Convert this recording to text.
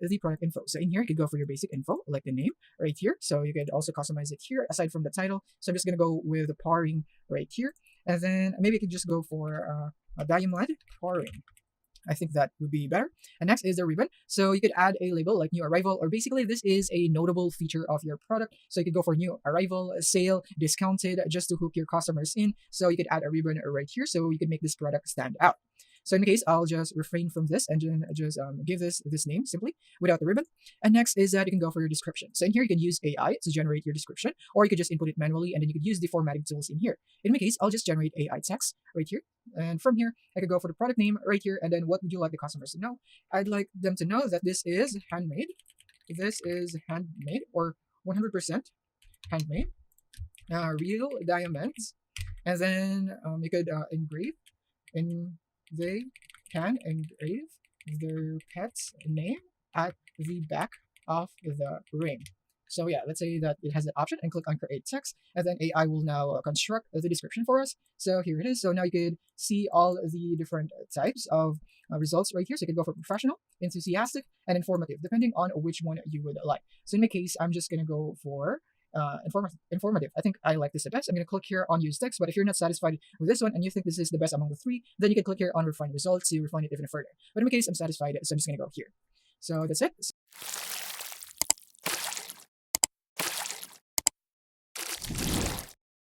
the product info. So in here, you could go for your basic info, like the name right here. So you could also customize it here aside from the title. So I'm just gonna go with the pouring right here, and then maybe you could just go for a diamond pouring. I think that would be better. And next is the ribbon. So you could add a label like new arrival, or basically this is a notable feature of your product. So you could go for new arrival, sale, discounted, just to hook your customers in. So you could add a ribbon right here so you could make this product stand out. So in the case, I'll just refrain from this and then just give this name simply without the ribbon. And next is that you can go for your description. So in here, you can use AI to generate your description, or you could just input it manually, and then you could use the formatting tools in here. In my case, I'll just generate AI text right here. And from here, I could go for the product name right here, and then what would you like the customers to know? I'd like them to know that this is handmade. This is handmade or 100% handmade, real diamonds. And then you could engrave, and they can engrave their pet's name at the back of the ring. So yeah, let's say that it has an option and click on create text, and then AI will now construct the description for us. So here it is. So now you could see all the different types of results right here. So you could go for professional, enthusiastic, and informative, depending on which one you would like. So in my case, I'm just gonna go for informative. I think I like this the best. I'm going to click here on use text, but if you're not satisfied with this one and you think this is the best among the three, then you can click here on refine results to refine it even further. But in my case, I'm satisfied, so I'm just going to go here. So that's it.